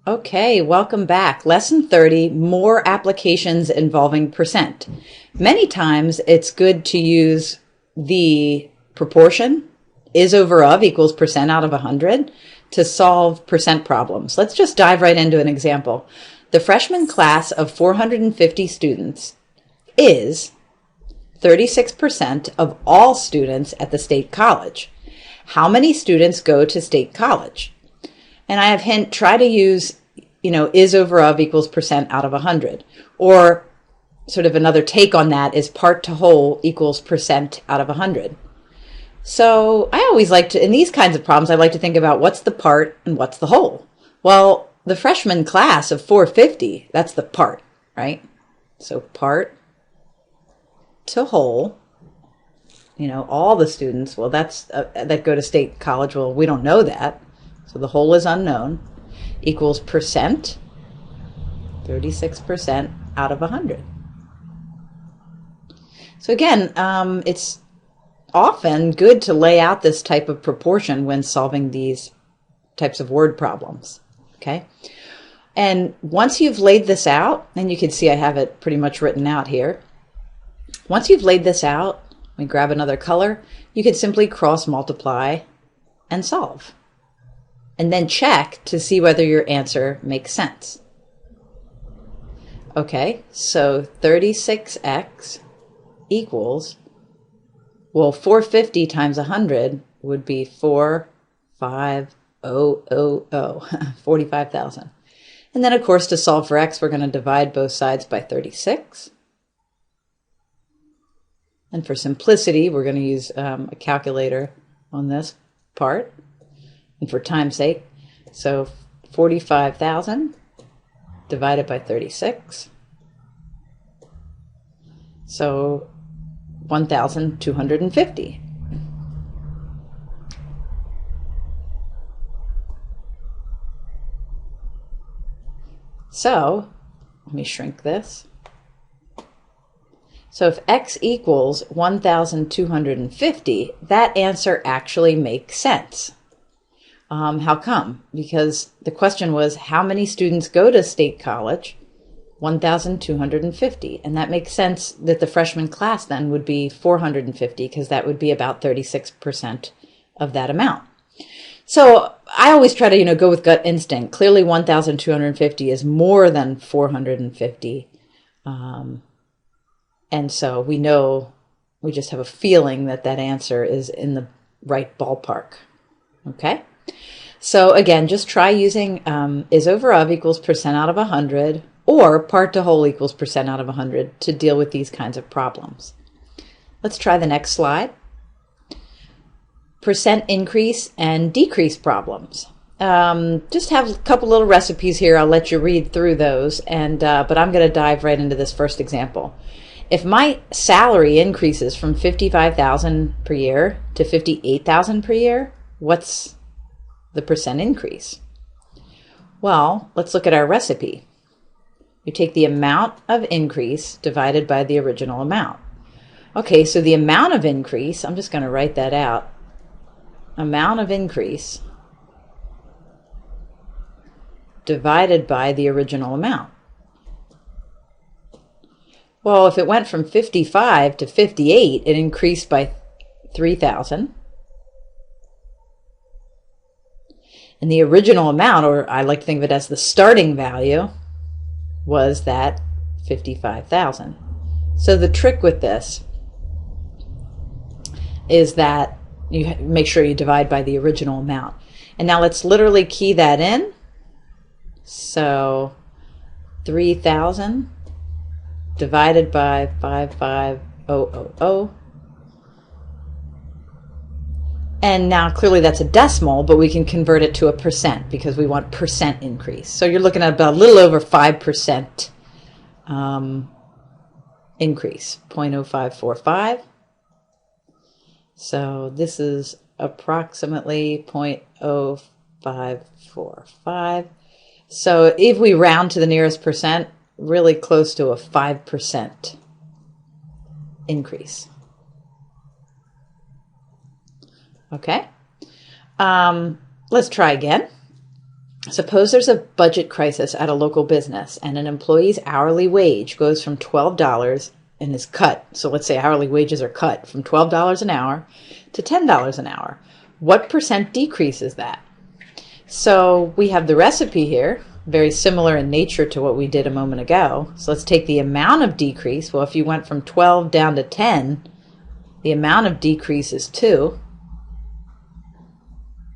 Okay, welcome back. Lesson 30, more applications involving percent. Many times it's good to use the proportion, is over of equals percent out of 100, to solve percent problems. Let's just dive right into an example. The freshman class of 450 students is 36% of all students at the state college. How many students go to state college? And I have hint, try to use, is over of equals percent out of 100. Or sort of another take on that is part to whole equals percent out of 100. So I always like to, in these kinds of problems, I like to think about what's the part and what's the whole. Well, the freshman class of 450, that's the part, right? So part to whole, all the students, well, that's that go to state college. Well, we don't know that. So the whole is unknown, equals percent, 36% out of 100. So again, it's often good to lay out this type of proportion when solving these types of word problems, okay? And once you've laid this out, and you can see I have it pretty much written out here. Once you've laid this out, we grab another color, you can simply cross multiply and solve. And then check to see whether your answer makes sense. Okay, so 36x equals, well, 450 times 100 would be 45000, 45,000. And then, of course, to solve for x, we're going to divide both sides by 36. And for simplicity, we're going to use a calculator on this part. And for time's sake, so 45,000 divided by 36. So 1,250. So let me shrink this. So if x equals 1,250, that answer actually makes sense. How come? Because the question was, how many students go to state college? 1,250. And that makes sense that the freshman class then would be 450, because that would be about 36% of that amount. So I always try to, go with gut instinct. Clearly 1,250 is more than 450. And so we know, we just have a feeling that that answer is in the right ballpark. Okay? So again, just try using is over of equals percent out of 100 or part to whole equals percent out of 100 to deal with these kinds of problems. Let's try the next slide. Percent increase and decrease problems. Just have a couple little recipes here. I'll let you read through those, but I'm going to dive right into this first example. If my salary increases from 55,000 per year to 58,000 per year, what's the percent increase? Well, let's look at our recipe. You take the amount of increase divided by the original amount. Okay, so the amount of increase, I'm just going to write that out. Amount of increase divided by the original amount. Well, if it went from 55 to 58, it increased by 3,000. And the original amount, or I like to think of it as the starting value, was that 55,000. So the trick with this is that you make sure you divide by the original amount. And now let's literally key that in. So 3,000 divided by 55,000. And now clearly that's a decimal, but we can convert it to a percent because we want percent increase. So you're looking at about a little over 5% increase, 0.0545. So this is approximately 0.0545. So if we round to the nearest percent, really close to a 5% increase. Okay, let's try again. Suppose there's a budget crisis at a local business and an employee's hourly wage goes from $12 and is cut. So let's say hourly wages are cut from $12 an hour to $10 an hour. What percent decrease is that? So we have the recipe here, very similar in nature to what we did a moment ago. So let's take the amount of decrease. Well, if you went from 12 down to 10, the amount of decrease is 2.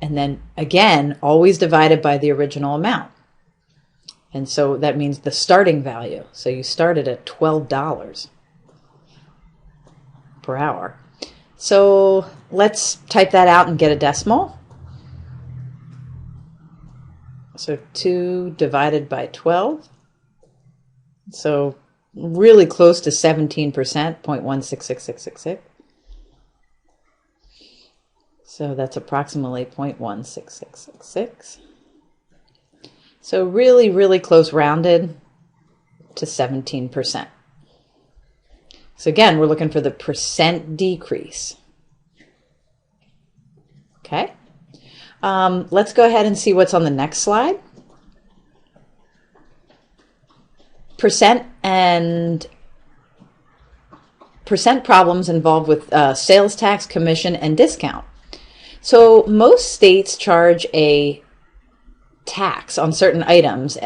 And then again, always divided by the original amount. And so that means the starting value. So you started at $12 per hour. So let's type that out and get a decimal. So 2 divided by 12. So really close to 17%, 0.166666. So that's approximately 0.16666. So really, really close, rounded to 17%. So again, we're looking for the percent decrease. Okay. Let's go ahead and see what's on the next slide. Percent problems involved with sales tax, commission, and discount. So most states charge a tax on certain items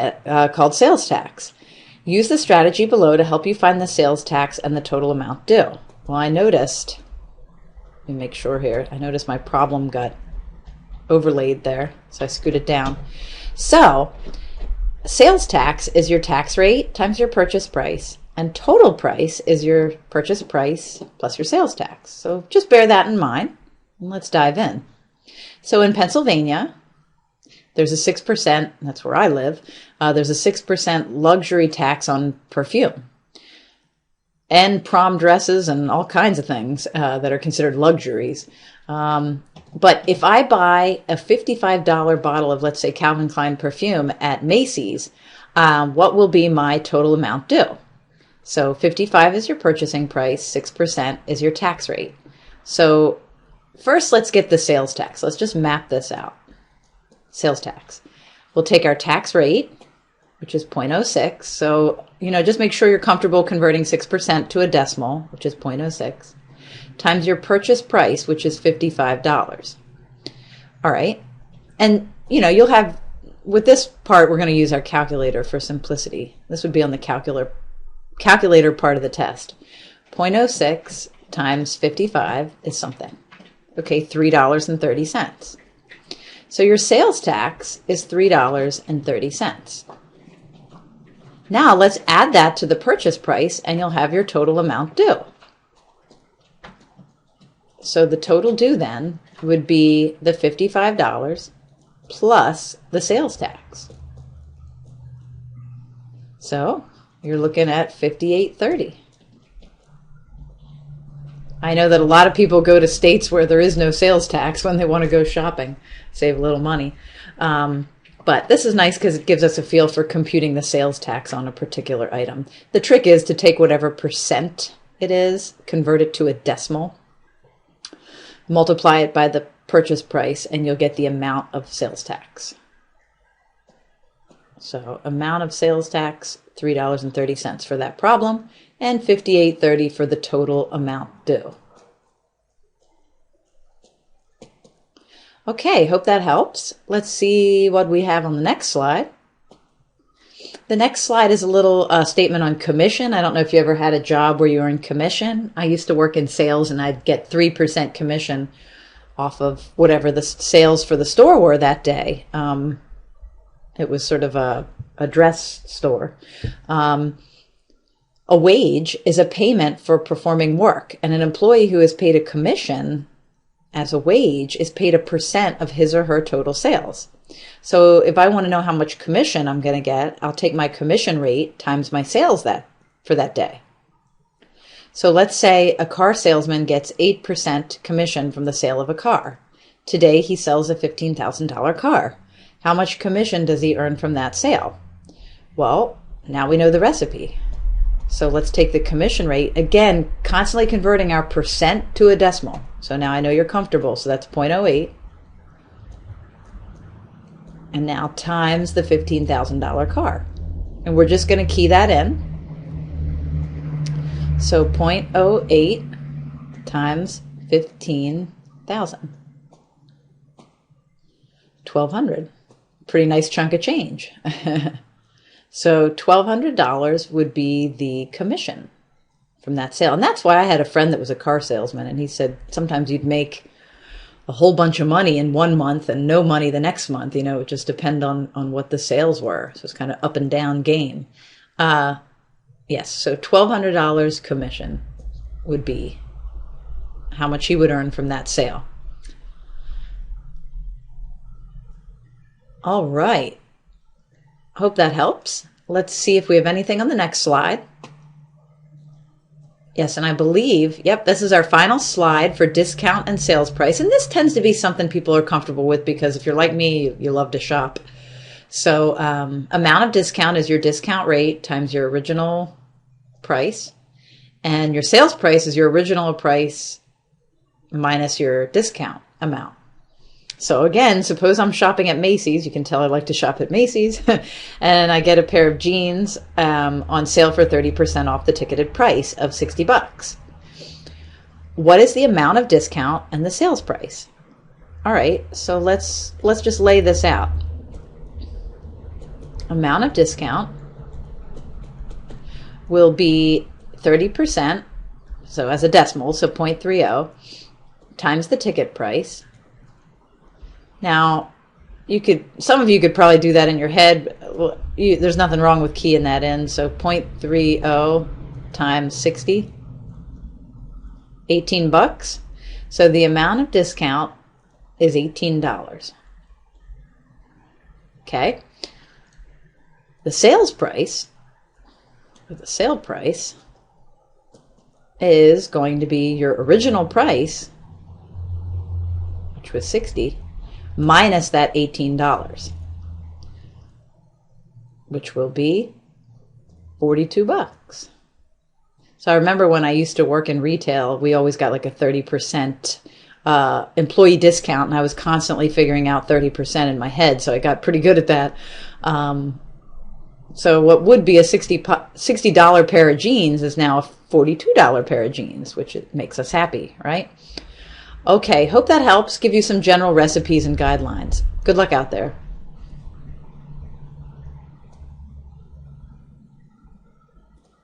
called sales tax. Use the strategy below to help you find the sales tax and the total amount due. Well, I noticed, let me make sure here, I noticed my problem got overlaid there, so I scooted down. So sales tax is your tax rate times your purchase price, and total price is your purchase price plus your sales tax. So just bear that in mind. Let's dive in. So in Pennsylvania, there's a 6%, that's where I live, there's a 6% luxury tax on perfume and prom dresses and all kinds of things that are considered luxuries. But if I buy a $55 bottle of, let's say, Calvin Klein perfume at Macy's, what will be my total amount due? So 55 is your purchasing price, 6% is your tax rate. So first, let's get the sales tax. Let's just map this out. Sales tax. We'll take our tax rate, which is 0.06. So, just make sure you're comfortable converting 6% to a decimal, which is 0.06, times your purchase price, which is $55. All right. And, you'll have, with this part, we're going to use our calculator for simplicity. This would be on the calculator part of the test. 0.06 times 55 is something. Okay, $3.30. So your sales tax is $3.30. Now let's add that to the purchase price and you'll have your total amount due. So the total due then would be the $55 plus the sales tax. So you're looking at $58.30. I know that a lot of people go to states where there is no sales tax when they want to go shopping, save a little money. But this is nice because it gives us a feel for computing the sales tax on a particular item. The trick is to take whatever percent it is, convert it to a decimal, multiply it by the purchase price, and you'll get the amount of sales tax. So amount of sales tax, $3.30 for that problem, and $58.30 for the total amount due. Okay, hope that helps. Let's see what we have on the next slide. The next slide is a little statement on commission. I don't know if you ever had a job where you were in commission. I used to work in sales and I'd get 3% commission off of whatever the sales for the store were that day. It was sort of a dress store. A wage is a payment for performing work, and an employee who is paid a commission as a wage is paid a percent of his or her total sales. So if I want to know how much commission I'm going to get, I'll take my commission rate times my sales for that day. So let's say a car salesman gets 8% commission from the sale of a car. Today he sells a $15,000 car. How much commission does he earn from that sale? Well, now we know the recipe. So let's take the commission rate, again, constantly converting our percent to a decimal. So now I know you're comfortable. So that's 0.08 and now times the $15,000 car. And we're just going to key that in. So 0.08 times 15,000. 1,200. Pretty nice chunk of change. So $1,200 would be the commission from that sale. And that's why I had a friend that was a car salesman, and he said sometimes you'd make a whole bunch of money in one month and no money the next month. You know, it just depend on what the sales were. So it's kind of up and down game. Yes, so $1,200 commission would be how much he would earn from that sale. All right. Hope that helps. Let's see if we have anything on the next slide. Yes, and I believe, yep, this is our final slide for discount and sales price. And this tends to be something people are comfortable with because if you're like me, you love to shop. So amount of discount is your discount rate times your original price. And your sales price is your original price minus your discount amount. So again, suppose I'm shopping at Macy's. You can tell I like to shop at Macy's. And I get a pair of jeans on sale for 30% off the ticketed price of $60. What is the amount of discount and the sales price? All right, so let's just lay this out. Amount of discount will be 30%, so as a decimal, so 0.30, times the ticket price. Now, some of you could probably do that in your head. Well, there's nothing wrong with keying that in. So 0.30 times 60, $18. So the amount of discount is $18. Okay. The sales price, or the sale price, is going to be your original price, which was $60, minus that $18, which will be $42. So I remember when I used to work in retail, we always got like a 30% employee discount, and I was constantly figuring out 30% in my head, so I got pretty good at that. So what would be a $60 pair of jeans is now a $42 pair of jeans, which makes us happy, right? Okay, hope that helps give you some general recipes and guidelines. Good luck out there.